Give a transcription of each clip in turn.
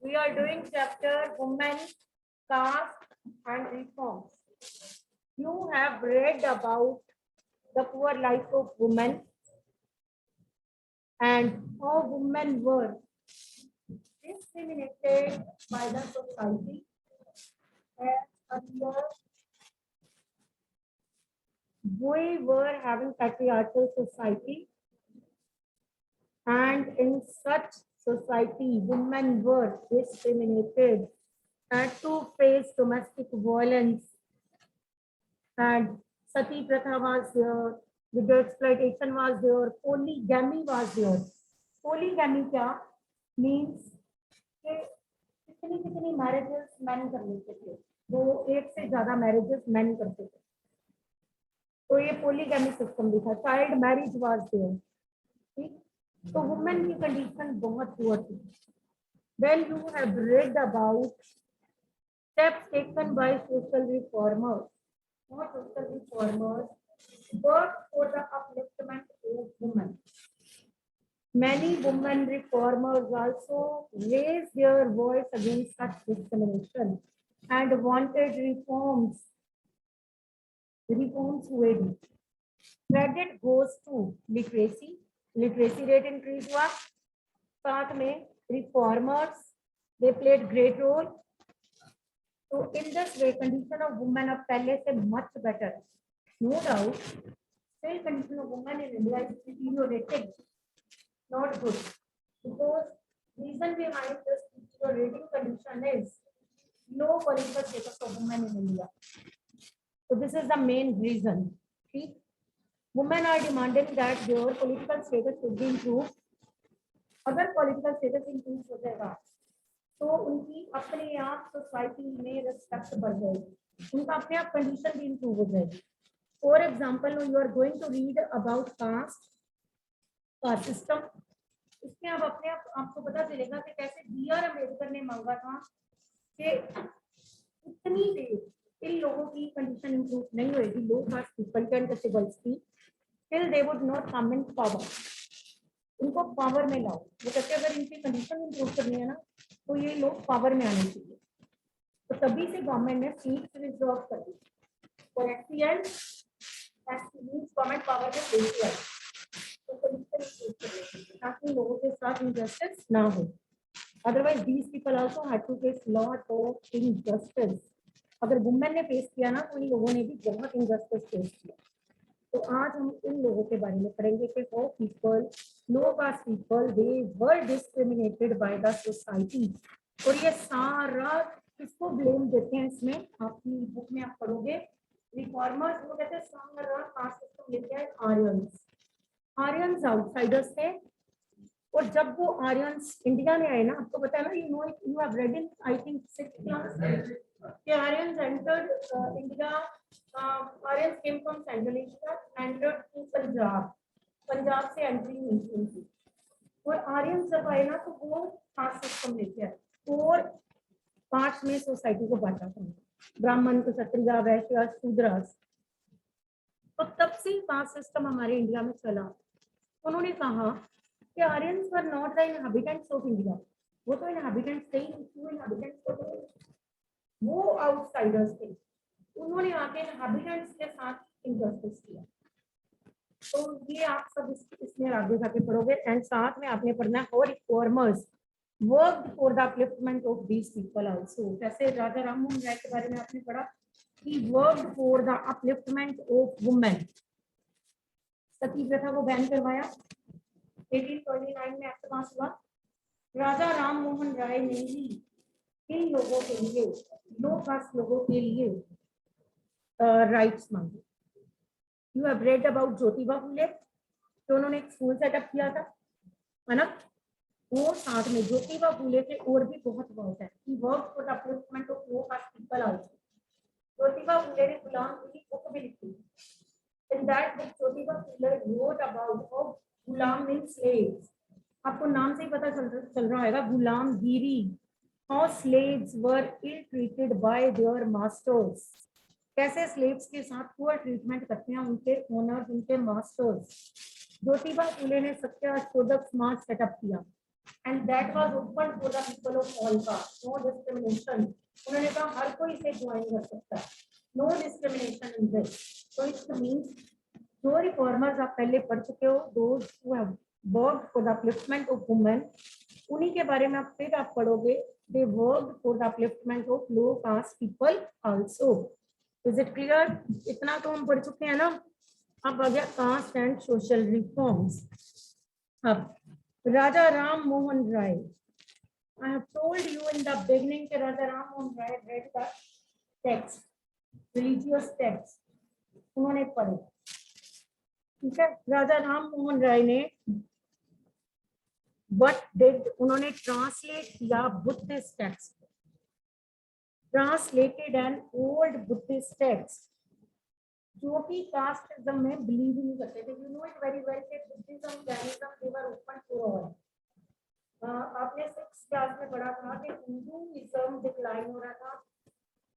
We are doing chapter Women, Caste and Reforms. You have read about the poor life of women and how women were discriminated by the society. As earlier, we were having patriarchal society, and in such society, women were discriminated, had to face domestic violence, and sati pratha was there, video exploitation was there, polygamy was there. Polygamy क्या means कि कितनी कितनी marriages man कर लेते थे, वो एक से ज्यादा मैरिजेस मैन करते थे, तो ये पोलीगैमी सिस्टम भी था. Child marriage was there. ठीक, तो वुमेन की कंडीशन बहुत पुअर थी. Then you have read about steps taken by social reformers. What social reformers worked for the upliftment of women. Many women reformers also raised their voice against such discrimination and wanted reforms. Reforms हुए भी. Credit goes to literacy. Literacy rate increase हुआ. साथ में reformers, they played great role. So in this way, condition of women अब पहले से much better. No doubt, still condition of women in India is deteriorating. Not good. Because reason behind this deteriorating condition is low political status of women in India. So this is the main reason. See, women are demanding that their political status should be improved. अगर political status improve हो जाएगा तो उनकी अपने आप society में respect बढ़ जाएगी, उनका अपने आप कंडीशन भी इंप्रूव हो जाएगी. For example, you are going to read about caste system. इसमें अब अपने आप आपको पता चलेगा कि कैसे B.R. अम्बेडकर ने मांगा था कि इतनी देर इन लोगों की कंडीशन इंप्रूव नहीं होगी, लो कास्ट पीपल के अनटचेबल्स की, till they would not come in power. उनको पावर में लाओ. वो कहते अगर इनकी कंडीशन इंप्रूव करनी है ना तो ये लोग पावर में आने चाहिए. तो तभी से गवर्नमेंट ने सीट्स रिजर्व कर दी फॉर एक्सीएंट गवर्नमेंट पावर में लेके आई. तो कंडीशन इंप्रूव कर लेते ताकि लोगों के साथ इनजस्टिस ना हो. Otherwise these people also had to face lot of injustice. अगर वुमेन ने फेस किया ना तो इन लोगों ने भी बहुत इनजस्टिस फेस किया. तो आज हम इन लोगों के बारे में पढ़ेंगे कि how people, low caste people, they were discriminated by the society. और ये सारा किसको ब्लेम देते हैं इसमें, आपकी बुक में आप पढ़ोगे. रिफॉर्मर्स वो कहते हैं सारा कास्ट सिस्टम लेके आए आर्यंस. आर्यंस आउटसाइडर्स थे. और जब वो आर्यंस इंडिया में आए ना, आपको पता है ना, you know you have red in I think 6th class, the Aryans entered India. Aryans came from Central Asia, entered to Punjab. Punjab से एंट्री हुई थी उनकी. और आर्यन जब आए ना तो वो कास्ट सिस्टम लेके आए और 5 में सोसाइटी को बांटा था. ब्राह्मण, क्षत्रिय, वैश्य, शूद्र. तो तब से कास्ट सिस्टम हमारे इंडिया में चला. उन्होंने कहा कि Aryans were not the inhabitants of India. वो तो इनहैबिटेंट्स थे ही, इनहैबिटेंट्स तो वो आउटसाइडर्स थे. उन्होंने आके हैबिटेंट्स के साथ इनजस्टिस किया. तो ये आप सब इसमें आगे जाके पढ़ोगे. एंड साथ में आपने पढ़ना है how reformers worked for the upliftment of these people also. जैसे राजा राम मोहन राय के बारे में आपने पढ़ा, he worked for the upliftment of women. सती प्रथा को बैन करवाया. 1829 में एक्ट पास हुआ. राजा राम मोहन राय ने ही इन लोगों के लिए, लो कास्ट लोगों के लिए राइट्स मांगे. You have read about Jyotiba Phule, तो उन्होंने एक स्कूल सेटअप किया था, है ना. वो साथ में ज्योतिबा फुले के और भी बहुत वर्क है. He work for the upliftment of low caste people also. Jyotiba Phule ने गुलाम की बुक भी लिखी. In that book Jyotiba Phule wrote about how gulam means slaves. आपको नाम से ही पता चल रहा होगा, गुलामगिरी. How slaves were ill-treated by their masters. कैसे स्लेव्स के साथ पुअर ट्रीटमेंट करते हैं उनके ओनर्स, उनके मास्टर्स. ज्योतिबा फुले ने सत्याशोधक समाज सेटअप किया. and that was open for the people of all caste, no discrimination. उन्होंने कहा हर कोई इसे ज्वाइन कर सकता है, no discrimination in this. So it means जो रिफॉर्मर्स आप पहले पढ़ चुके हो, those who have worked for the upliftment of women, उन्हीं के बारे में आप फिर आप पढ़ोगे, they worked for the upliftment of low caste people also. Is it clear? इतना तो हम पढ़ चुके हैं ना. अब आ गया कास्ट एंड सोशल रिफॉर्म्स. अब Raja Ram Mohan Roy, I have told you in the beginning कि Raja Ram Mohan Roy read the text, religious text उन्होंने पढ़े. ठीक है, राजा राम मोहन राय ने व्हाट डिड, उन्होंने ट्रांसलेट किया Buddhist text, translated an old Buddhist text जो कि कास्टिज्म में बिलीव नहीं करते थे. You know it very well कि Buddhism, Jainism they were open for all. आपने 6th क्लास में पढ़ा था कि हिंदुइज्म डिक्लाइन हो रहा था,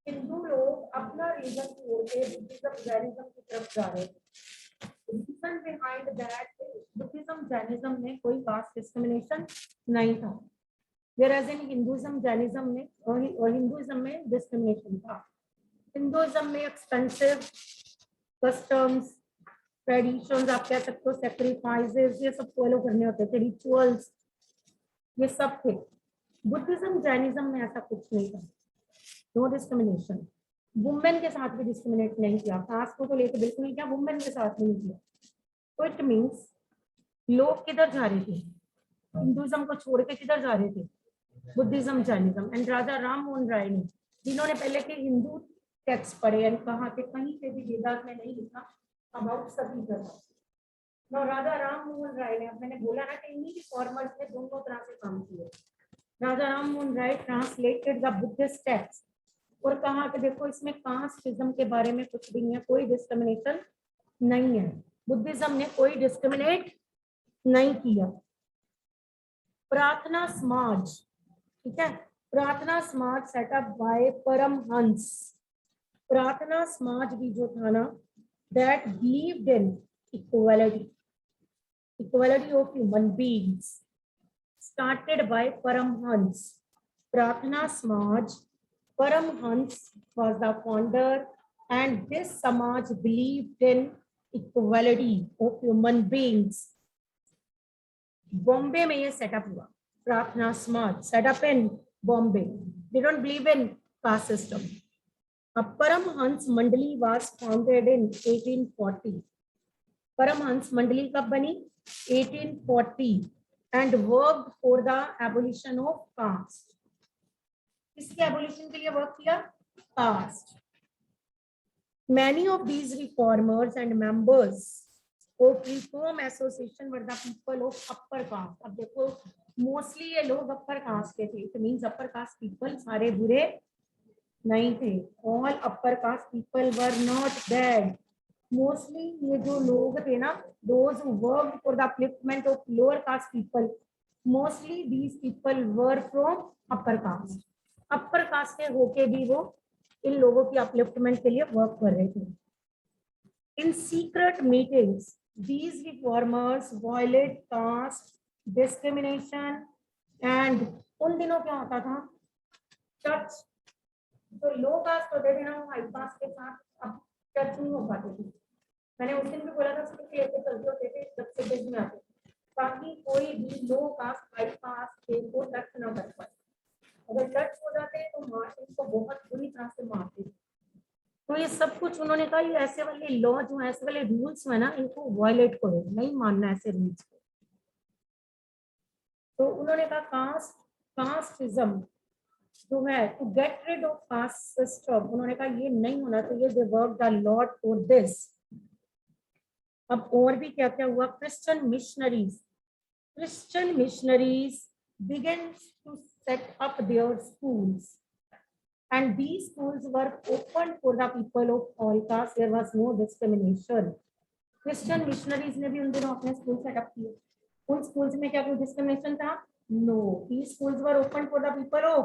हिंदू लोग अपना रीजन छोड़ के बुद्धिज्म, जैनिज्म की तरफ जा रहे थे. Reason behind that, Buddhism, Jainism में कोई कास्ट डिस्क्रिमिनेशन नहीं था, whereas in हिंदुइज्म, जैनिज्म में और हिंदुइज्म में डिस्क्रिमिनेशन था. हिंदुइज्म में एक्सपेंसिव कस्टम्स, ट्रेडिशंस, आप कह सकते हो सैक्रिफाइसेस, ये सब फॉलो करने होते थे, रिचुअल्स, ये सब थे. बुद्धिज्म, जैनिज्म में ऐसा कुछ नहीं था, नो डिस्क्रिमिनेशन. वुमेन के साथ भी डिस्क्रिमिनेट नहीं किया, कास्ट को तो लेकर बिल्कुल नहीं किया, वुमेन के साथ नहीं किया. तो इट मीन्स लोग किधर जा रहे थे, हिंदुइज्म को छोड़ के किधर जा रहे थे, बुद्धिज्म, जैनिज्म. एंड राजा राम मोहन राय ने, जिन्होंने पहले के हिंदू टेक्स्ट पढ़े एंड कहा कि कहीं पे भी वेदास में नहीं लिखा अबाउट सती प्रथा. नो, राजा राम मोहन राय ने, मैंने बोला ना कि इन्हीं के फॉर्मर्स ने दोनों तरह से काम किए. राजा राम मोहन राय ट्रांसलेटेड द बुद्धिस्ट टेक्स्ट और कहा कि देखो इसमें कास्टिज्म के बारे में कुछ भी नहीं है, कोई डिस्क्रिमिनेशन नहीं है, बुद्धिज्म ने कोई डिस्क्रिमिनेट नहीं किया. प्रार्थना समाज, ठीक है, प्रार्थना समाज सेटअप बाय परमहंस. प्रार्थना समाज भी जो था ना, that believed in equality, equality of human beings, started by Paramhansa. Prarthana Samaj, Paramhans was the founder and this samaj believed in equality of human beings. Bombay में ये सेटअप हुआ, Prarthana Samaj setup in Bombay. They don't believe in caste system. Paramhansa Mandali was founded in 1840. Paramhans मंडली कब बनी, 1840, and worked for the abolition of caste. किसके abolition के लिए work किया, cast. Many of these reformers and members of reform association were the people of upper caste. अब देखो mostly ये लोग अपर कास्ट के थे, it means upper caste people सारे बुरे नहीं थे. All upper caste people were not bad. Mostly ये जो लोग थे ना, those who worked for the upliftment of lower caste people, mostly these people were from upper caste. Upper caste के होके भी वो इन लोगों की अपलिफ्टमेंट के लिए वर्क कर रहे थे. In secret meetings these reformers violate caste discrimination and उन दिनों क्या होता था, चर्च तो लो कास्ट होते थे ना, वो हाई कास्ट के साथ अब चर्च नहीं हो पाते थे. मैंने उस दिन भी बोला था उसके लेके चलते होते थे जब से बीच में आते, ताकि कोई भी लो कास्ट हाई कास्ट के को टच ना कर पाए. अगर टच हो जाते हैं तो मारते, इनको बहुत बुरी तरह से मारते. तो ये सब कुछ उन्होंने कहा, ये ऐसे वाले लॉ जो है, ऐसे वाले रूल्स है ना, इनको वायलेट करो, नहीं मानना ऐसे रूल्स को. तो उन्होंने कहा कास्टिज्म जो है, to get rid of caste system, उन्होंने कहा ये नहीं होना चाहिए. They work the lot for this. अब और भी क्या क्या हुआ, Christian missionaries began to set up their schools, and these schools were open for the people of all castes. There was no discrimination. Christian missionaries ने भी उन दिनों अपने स्कूल सेटअप किए. उन स्कूल्स में क्या कोई डिस्क्रिमिनेशन था, no. These schools were open for the people of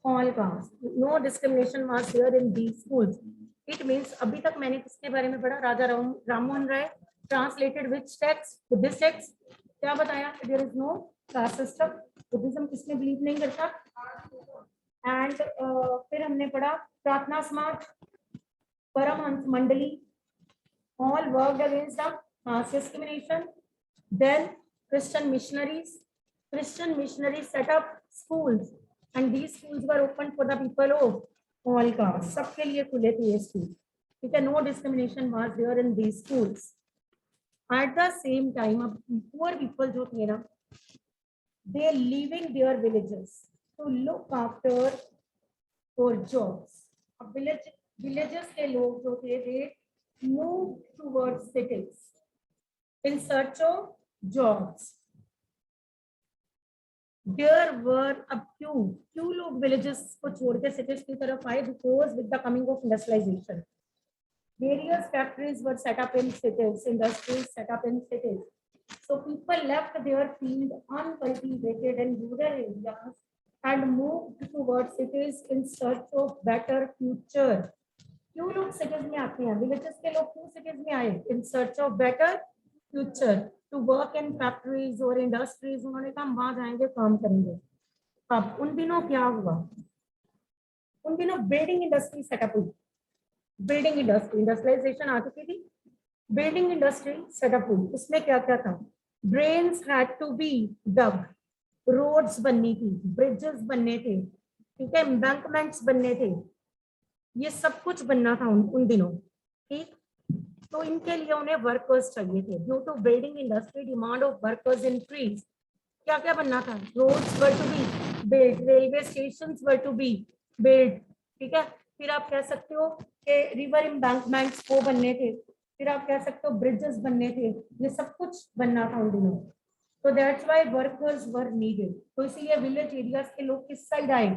all castes. No discrimination was there in these schools. It means अभी तक मैंने किसके बारे में पढ़ा, राजा राम मोहन राय ट्रांसलेटेड विच टेक्स्ट, बुद्धिस्ट टेक्स्ट. क्या बताया, there is no caste system, Buddhism किसमें बिलीव नहीं करता। एंड फिर हमने पढ़ा प्रार्थना समाज, परमहंस मंडली, all worked against the caste discrimination. Then Christian missionaries set up schools, and these schools were open for the people of all castes. सबके लिए खुले थे ये स्कूल, ठीक है। No discrimination was there in these schools. At the same time, अब poor people जो थे ना, they leaving their villages to look after for jobs. अब villages के लोग जो थे, they move towards cities in search of jobs. There were अब क्यों लोग villages को छोड़ के cities की तरफ आए? Because with the coming of industrialization, various factories were set up in cities, industries set up in cities. So people left their field uncultivated in rural areas and moved towards cities in search of better future. क्यों लोग cities में आते हैं? Villages के लोग क्यों cities में आए? In search of better future, to work in factories और इंडस्ट्रीज। उन्होंने कहा हम वहां जाएंगे, काम करेंगे। अब उन दिनों क्या हुआ? उन दिनों बिल्डिंग इंडस्ट्री सेटअप हुई। बिल्डिंग इंडस्ट्री, इंडस्ट्रियलाइजेशन आ चुकी थी, बिल्डिंग इंडस्ट्री सेटअप हुई। उसमें क्या क्या था? Drains had to be dug, roads बननी थी, ब्रिजेस बनने थे, ठीक है, एम्बैंकमेंट्स बनने थे, ये सब कुछ बनना था उन दिनों, ठीक। तो इनके लिए उन्हें वर्कर्स चाहिए थे। Due to building industry demand of workers increase. क्या क्या बनना था? Roads were to be build, railway stations were to be build, ठीक है। फिर आप कह सकते हो कि रिवर एम्बैंकमेंट्स वो बनने थे, फिर आप कह सकते हो ब्रिजेस बनने थे, ये सब कुछ बनना था उन दिनों। तो that's why workers were needed. तो इसीलिए विलेज एरियाज के लोग किस साइड आए?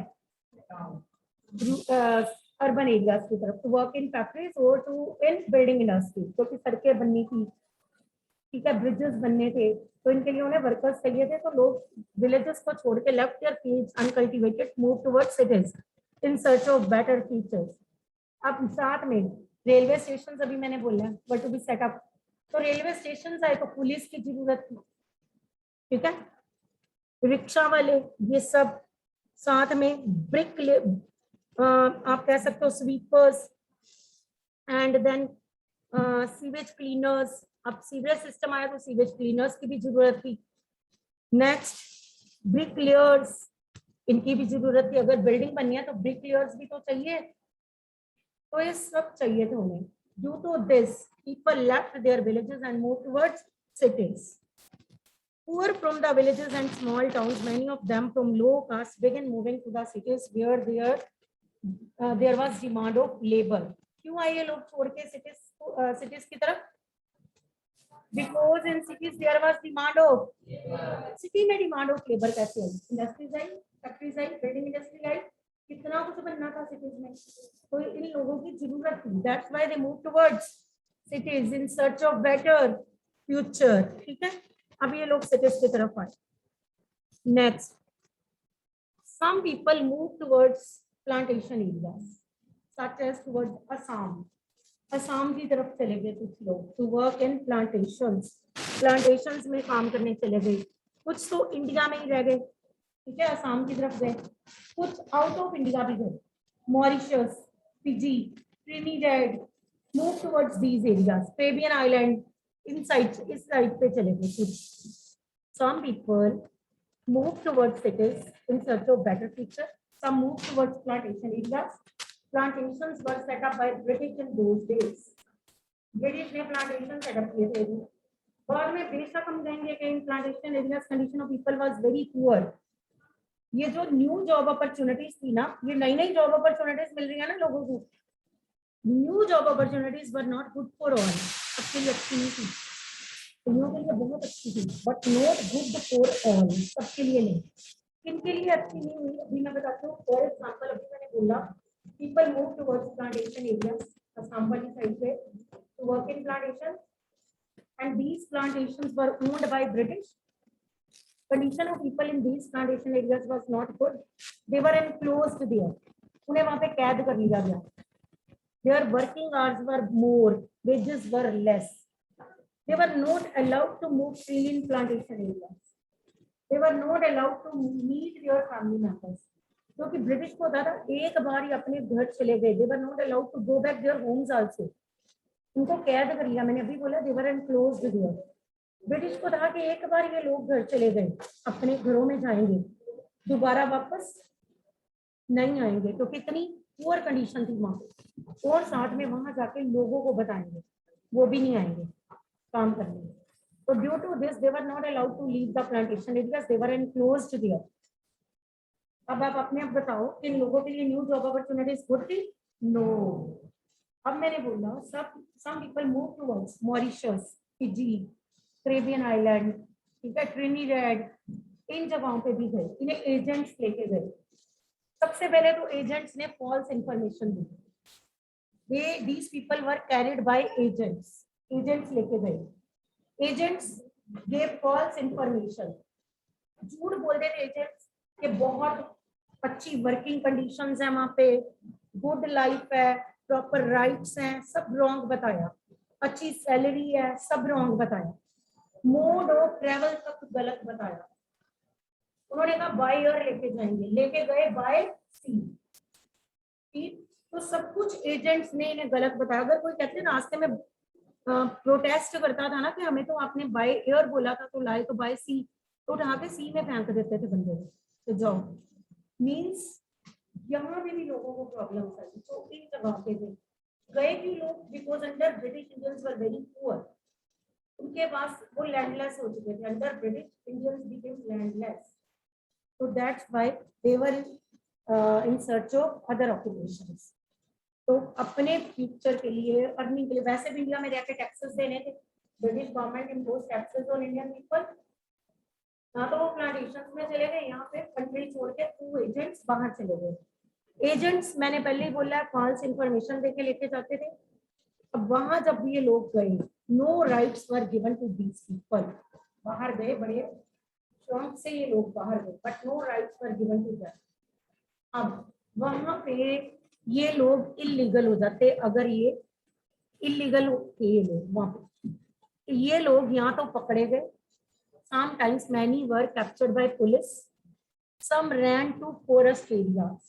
अर्बन एरियाज की तरफ, टू वर्क इन फैक्ट्रीज और टू इन बिल्डिंग इंडस्ट्री, क्योंकि सड़कें बननी थी, ठीक है, ब्रिजेस बनने थे, तो इनके लिए उन्हें वर्कर्स चाहिए थे। तो लोग विलेजेस को छोड़ के left there fields uncultivated, move towards cities in search of better futures. अब साथ में रेलवे स्टेशन अभी मैंने बोला वर टू बी सेट अप। तो रेलवे स्टेशन आए तो पुलिस की जरूरत थी, ठीक है, रिक्शा वाले, ये सब। साथ में ब्रिक आप कह सकते हो sweepers, and then sewage cleaners. अब सीवेज सिस्टम आया तो सीवेज क्लीनर्स की भी जरूरत थी। नेक्स्ट ब्रिकलेयर्स, इनकी भी जरूरत थी। अगर बिल्डिंग बननी है तो ब्रिकलेयर्स भी तो चाहिए, तो ये सब चाहिए थे उन्हें। Due to this people left their villages and move towards cities. Poor from the villages and small towns, many of them from low caste, began moving to the cities where there was demand of labor. क्यों आए ये लोग छोड़ के cities की तरफ? Because in cities there was demand of, city में demand of labor कैसे आई? इंडस्ट्रीज आई, फैक्ट्रीज आई, बिल्डिंग इंडस्ट्री आई, कितना कुछ बनना था सिटीज में, तो इन लोगों की जरूरत थी। That's why they moved towards cities in search of better future, ठीक है। अब ये लोग सिटीज की तरफ आए। Next, some people move towards plantation areas such as towards Assam. Assam की तरफ चले गए कुछ लोग, to work in plantations, plantations में काम करने चले गए। कुछ तो इंडिया में ही रह गए, ठीक है, असम की तरफ गए। कुछ आउट ऑफ इंडिया भी गए, Mauritius, Fiji, Trinidad, move towards these areas, Caribbean island, इन साइड, इस साइड पे चले गए कुछ। Some people move towards cities in search of better future, some move towards plantation areas. Plantations were set up by British in those days. British ने plantation set up किए थे। बाद में बेशक हम कहेंगे कि in plantation areas condition of people was very poor. ये जो न्यू जॉब अपॉर्चुनिटीज थी ना, ये नई नई जॉब अपॉर्चुनिटीज मिल रही है ना लोगों को, new job opportunities were not good for all. सबके लिए अच्छी नहीं थी, उन्होंने के लिए बहुत अच्छी थी, but not good for all, सबके लिए नहीं। किनके लिए अच्छी नहीं हुई अभी मैं बताती हूँ। फॉर एग्जाम्पल अभी मैंने बोला people move towards plantation areas, Assam wali side pe, to work in plantation, and these plantations were owned by British. Condition of people in these plantation areas was not good. They were enclosed there. उन्हें वहाँ पे कैद कर लिया गया। Their working hours were more, wages were less. They were not allowed to move freely in plantation areas. They were not allowed to meet their family members. क्योंकि British को होता था एक बार ही अपने घर चले गए. They were not allowed to go back their homes also. उनको कैद कर लिया. मैंने अभी बोला they were enclosed there. British को था कि एक बार ये लोग घर चले गए, अपने घरों में जाएंगे, दोबारा वापस नहीं आएंगे. तो कितनी पुअर कंडीशन थी वहां पे. और साथ में वहां जाके लोगों को बताएंगे, वो भी नहीं आएंगे काम करने. So due to this, they were not allowed to leave the plantation areas. They were enclosed there. अब आप अपने आप बताओ कि इन लोगों के लिए न्यू जॉब अपॉर्चुनिटीज गुड थी? नो. अब मैंने बोला some people move towards Mauritius, Fiji, Caribbean island, ठीक है, ट्रिनिडेड, इन जगहों पे भी गए. इन्हें एजेंट्स लेके गए. सबसे पहले तो एजेंट्स ने फॉल्स इंफॉर्मेशन दी. These people were carried by agents. Agents लेके गए. Agents gave false information. झूठ बोलते थे एजेंट्स कि बहुत अच्छी वर्किंग कंडीशंस हैं वहां पे, गुड लाइफ है, प्रॉपर राइट्स हैं, सब रॉन्ग बताया. अच्छी सैलरी है, सब रॉन्ग बताया. मोड ऑफ ट्रेवल तक गलत बताया. उन्होंने कहा बाय एयर लेके जाएंगे, लेके गए बाय सी. ठीक, तो सब कुछ एजेंट्स ने इन्हें गलत बताया. अगर कोई कहते हैं रास्ते में प्रोटेस्ट करता था ना कि हमें तो आपने बाय एयर बोला था तो लाए तो बाय सी, तो उठा के सी में फेंक देते थे बंदे को. तो जाओ मींस यहाँ पे भी लोगों को प्रॉब्लम आई. तो इन जगह पे गए भी लोग because under British Indians were very poor. उनके पास वो लैंडलेस हो चुके थे. Under British Indians became landless. So that's why they were in search of other occupations. तो अपने फ्यूचर के लिए, अर्निंग के लिए, वैसे भी इंडिया में रहकर टैक्सेस देने थे. British government impose taxes on Indian people. ना तो वो प्लांटेशंस में चले गए, यहाँ पे कंट्री छोड़ के थ्रू एजेंट्स बाहर चले गए. एजेंट्स मैंने पहले ही बोला फॉल्स इंफॉर्मेशन देके लेके जाते थे. अब वहां जब ये लोग गए, no rights were given to these people. बाहर गए, बड़े शौक से ये लोग बाहर गए, but no rights were given to them. अब वहां पे ये लोग इलीगल हो जाते. अगर ये इलीगल होते ये लोग वहां पे, ये लोग यहाँ तो पकड़े गए. Sometimes many were captured by police. Some ran to forest areas.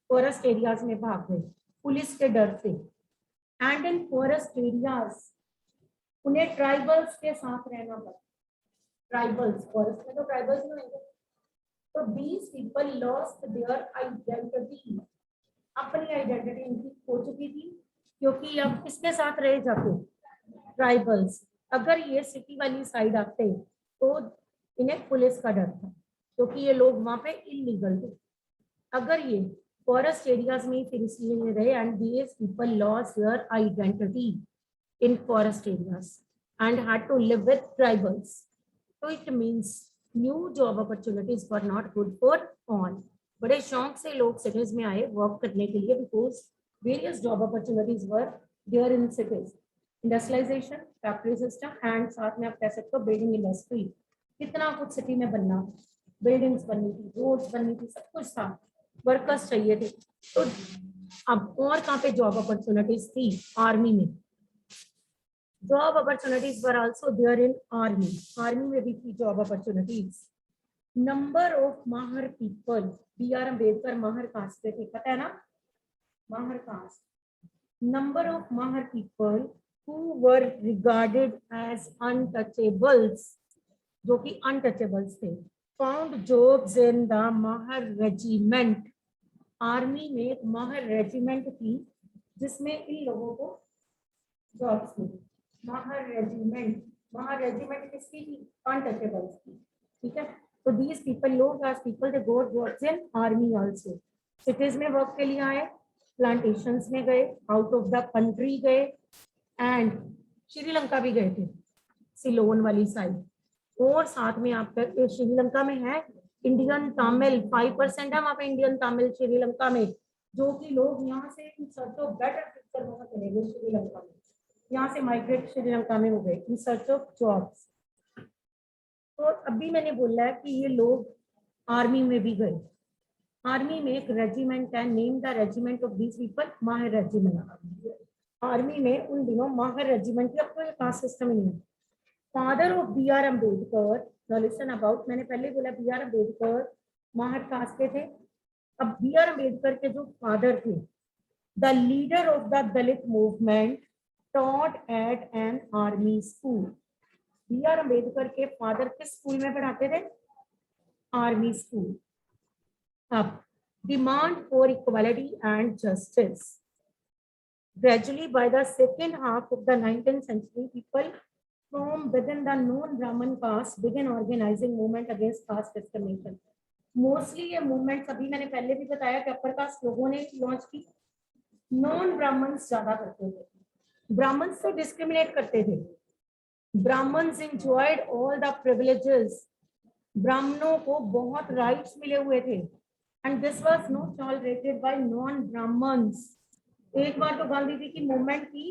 Forest areas में भाग गए पुलिस के डर से. And in forest areas उन्हें ट्राइबल्स के साथ रहना पड़ा. ट्राइबल्स, फॉरेस्ट में तो ट्राइबल्स ही होंगे. तो these people lost their identity. अपनी आइडेंटिटी इनकी खो चुकी थी क्योंकि अब किसके साथ रहे जाते? ट्राइबल्स. अगर ये सिटी वाली साइड आते तो इन्हें पुलिस का डर था क्योंकि ये लोग वहां पे इलीगल थे. अगर ये फॉरेस्ट एरियाज में फिर इसलिए रहे and these people lost their identity in forest areas and had to live with tribals. तो it means new job opportunities were not good for all. बड़े शौक से लोग सिटीज में आए वर्क करने के लिए because various job opportunities were there in cities. Industrialization, factory system and साथ में आप कह सकते हो बिल्डिंग इंडस्ट्री. कितना कुछ सिटी में बनना, बिल्डिंग्स बननी थी, रोड्स बननी थी, सब कुछ था. वर्कर्स चाहिए थे. तो अब और कहाँ पे जॉब अपॉर्चुनिटीज थी? आर्मी में. Job opportunities were also there in army. Army में भी थी job opportunities. Number of Mahar people. B R. Ambedkar Mahar caste पे थे, पता है ना, Mahar caste. Number of Mahar people who were regarded as untouchables, जो कि untouchables थे, found jobs in the Mahar regiment. Army में एक माहर रेजिमेंट थी जिसमें इन लोगों को जॉब्स मिली. माहर रेजिमेंट. माहर रेजिमेंट किसकी थी? अनटचेबल्स की. ठीक है. तो these people, low caste people, they got jobs in army also. Cities में वर्क के लिए आए, प्लांटेशंस में गए, आउट ऑफ द कंट्री गए एंड श्रीलंका भी गए थे, सिलोन वाली साइड. और साथ में आपका श्रीलंका में है इंडियन तमिल. 5% है वहां पे इंडियन तमिल श्रीलंका में, जो कि लोग यहाँ से इन सर्च ऑफ बेटर फ्यूचर वहां चले गए श्रीलंका में. यहाँ से माइग्रेट श्रीलंका में हो गए इन सर्च ऑफ जॉब्स. तो अभी मैंने बोला है कि ये लोग आर्मी में भी गए. आर्मी में एक रेजिमेंट है, name the regiment of these people, Mahar regiment. Army में उन दिनों माहर रेजिमेंट की, अब तो ये कास्ट सिस्टम नहीं है. Father of B R. Ambedkar now listen about, मैंने पहले बोला B R Ambedkar Mahar caste के थे। अब बी आर अम्बेडकर के जो फादर थे, the leader of the Dalit movement, taught at an army school. B R Ambedkar के फादर किस स्कूल में पढ़ाते थे? Army school. अब demand for equality and justice. Gradually, by the second half of the 19th century, people from within the non-Brahmin caste began organizing movement against caste discrimination. Mostly ये movement अभी मैंने पहले भी बताया कि अपर कास्ट लोगों ने लॉन्च की, नॉन ब्राह्मण्स ज्यादा करते थे, ब्राह्मण्स तो डिस्क्रिमिनेट करते थे। Brahmins enjoyed all the privileges, ब्राह्मणों को बहुत राइट्स मिले हुए थे, and this was not tolerated by non-Brahmins. एक बार तो गांधी जी की मूवमेंट की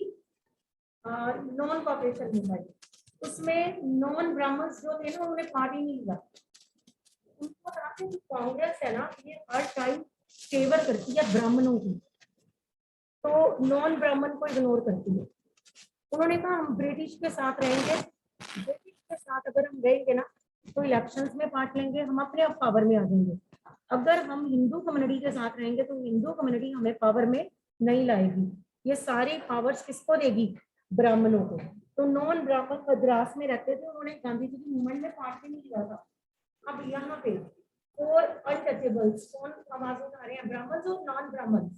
नॉन कॉपरेशन मूवमेंट, उसमें नॉन ब्राह्मण्स जो थे ना उन्होंने पार्ट ही नहीं लिया। उनको जो कांग्रेस है ना, ये हर टाइम फेवर करती है ब्राह्मणों की, तो नॉन ब्राह्मण को इग्नोर करती है। उन्होंने कहा हम ब्रिटिश के साथ रहेंगे, ब्रिटिश के साथ अगर हम रहेंगे ना तो इलेक्शंस में पार्ट लेंगे, हम अपने आप पावर में आ जाएंगे। अगर हम हिंदू कम्युनिटी के साथ रहेंगे तो हिंदू कम्युनिटी हमें पावर में नहीं लाएगी, ये सारी पावर्स किसको देगी? ब्राह्मणों को। तो नॉन ब्राह्मण मद्रास में रहते थे, उन्होंने गांधी जी की मूवमेंट में पार्ट नहीं लिया था। अब यहाँ पे और अनटचेबल्स कौन आवाज उठा रहे हैं? ब्राह्मण और नॉन ब्राह्मण?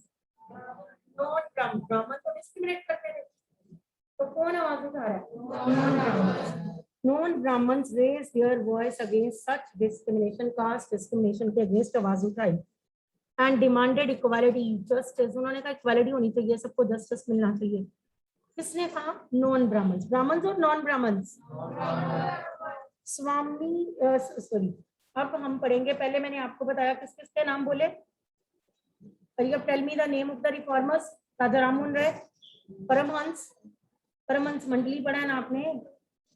नॉन ब्राह्मण तो डिस्क्रिमिनेट करते थे, तो कौन आवाज उठा रहा है? Non Brahmins raise their voice against such discrimination, caste discrimination के अगेंस्ट आवाज उठाई एंड डिमांडेड इक्वालिटी जस्टिस। उन्होंने कहा इक्वालिटी होनी चाहिए, सबको जस्टिस मिलना चाहिए। किसने कहा? नॉन ब्राह्मण्स। ब्राह्मण्स और नॉन ब्राह्मण्स? स्वामी सॉरी, अब हम पढ़ेंगे, पहले मैंने आपको बताया किस किसके नाम बोले। Tell me the name of the reformers. Raja Rammohan Roy, Paramhans, Paramhans Mandali पढ़ा है ना आपने।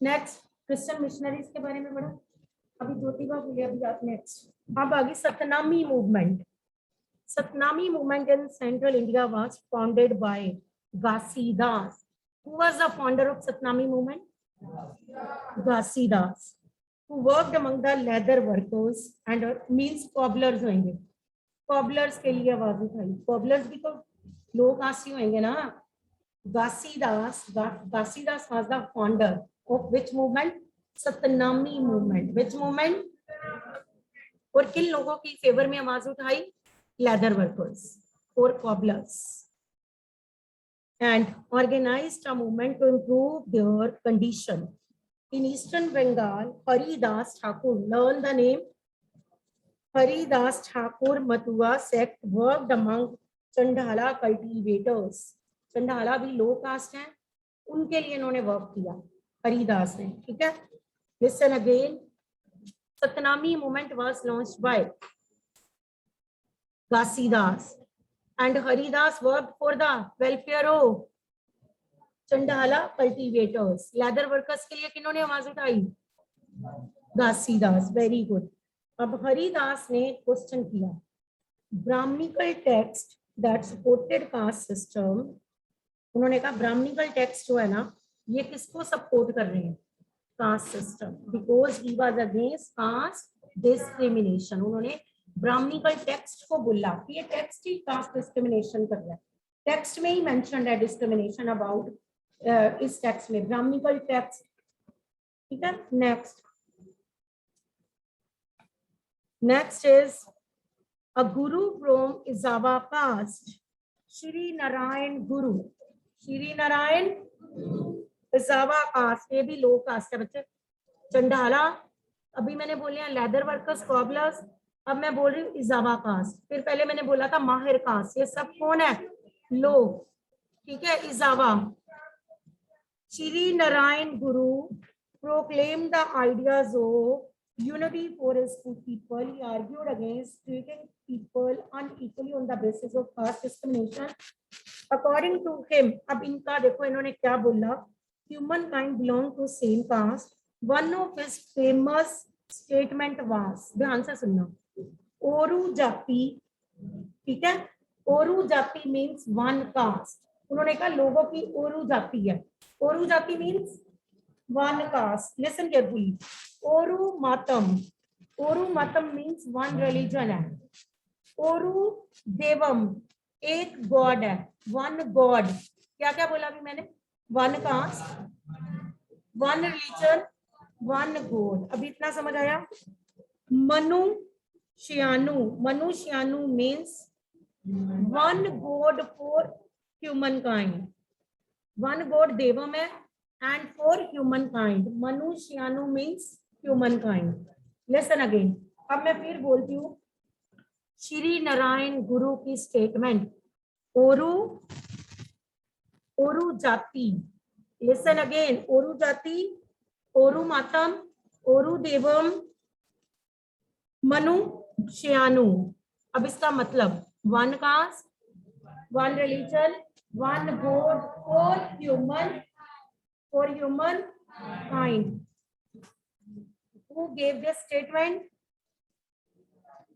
नेक्स्ट क्रिश्चियन मिशनरीज के बारे में पढ़ा, अभी ज्योतिबा फुले, अभी आप नेक्स्ट। अब आगे Satnami movement. Satnami movement in central India was founded by Ghasidas. Who was the founder of Satnami movement? Ghasidas, who worked among the leather workers and means cobblers होंगे। cobblers के लिए आवाज उठाई। cobblers भी तो लोग काशी होंगे ना। Ghasidas was the founder of which movement? Satnami movement. Which movement? और किन लोगों की फेवर में आवाज उठाई? leather workers or cobblers, and organized a movement to improve their condition. In Eastern Bengal, Haridas Thakur, learn the name. Haridas Thakur Matua sect worked among Chandhala cultivators. Chandhala भी low caste हैं, उनके लिए इन्होंने work किया हरिदास ने, ठीक है। Listen again. Satnami movement was launched by Ghasidas and Haridas worked for the welfare of Chandhala cultivators. Leather workers के लिए किन्होंने आवाज उठाई? Ghasidas. Very good. अब हरिदास ने क्वेश्चन किया, Brahmanical text that supported caste system. उन्होंने कहा ब्राह्मणिकल टेक्स्ट जो है ना, ये किसको सपोर्ट कर रहे हैं? Caste system, because he was against caste discrimination. उन्होंने ब्राह्मणिकल टेक्स्ट को बोला कि ये टेक्स्ट ही कास्ट डिस्क्रिमिनेशन कर रहा है। टेक्स्ट में ही मेंशन्ड है डिस्क्रिमिनेशन अबाउट इस टेक्स्ट में, ब्राह्मणिकल टेक्स्ट, ठीक है। Next is a Guru from इजावा cast, Shri Narayan Guru. Shri Narayan इजावा cast, ये भी लो कास्ट है बच्चे। चंडाला अभी मैंने बोले हैं लेदर वर्कर्स, कॉबलर्स, अब मैं बोल रही हूँ इजावा कास्ट। फिर पहले मैंने बोला था माहिर कास्ट, ये सब कौन है? लो, ठीक है, इजावा। श्री नारायण गुरु proclaimed the ideas of unity for his people. He argued against treating people unequally on the basis of caste discrimination. According to him, अब इनका देखो इन्होंने क्या बोला, humankind belong to same caste. One of his famous statement was, ध्यान से सुनना, ओरू जाति, ठीक है, ओरू जाति मीन्स वन कास्ट। उन्होंने कहा लोगों की ओरू जाति है। ओरू जाति means one caste. Listen carefully. Oru Matam. Oru Matam means one religion है. Oru Devam एक गॉड है. One god. क्या क्या बोला अभी मैंने? One caste, one religion, one god. अभी इतना समझ आया? मनुष्यानु. मनुष्यानु means one god for humankind. One god देवम है and for humankind. Manushyaanu means humankind. Listen again. अब मैं फिर बोलती हूँ. श्री नारायण गुरु की स्टेटमेंट. ओरु ओरु जाति. Listen again. ओरु जाति, ओरु मातम, ओरु देवम, मनुष्यानु. अब इसका मतलब one caste, one religion, one god for human, for humankind. Who gave this statement?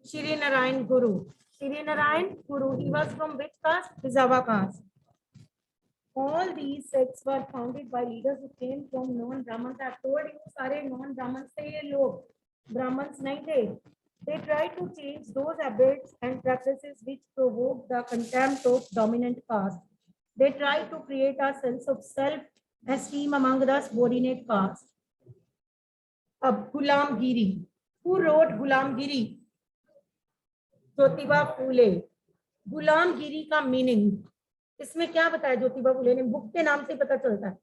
Shri Narayan Guru. Shri Narayan Guru. He was from which caste? Pizava caste. All these sects were founded by leaders who came from non-Brahmans. I told you, सारे non-Brahmans थे ये लोग. Brahmans नहीं थे. They tried to change those habits and practices which provoked the contempt of dominant caste. They tried to create a sense of self-esteem among the subordinate caste. अब गुलामगिरी. Who wrote गुलामगिरी? ज्योतिबा फूले. गुलामगिरी का meaning इसमें क्या बताया ज्योतिबा फूले ने? Book के नाम से पता चलता है.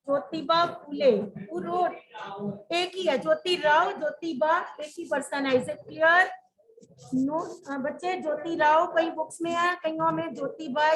ज्योतिबा फूले. Who wrote? एक ही है. ज्योतिराव ज्योतिबा एक ही पर्सन है. इसे क्लियर? नो बच्चे, ज्योतिराव कई बुक्स में है, कईयों में ज्योतिबा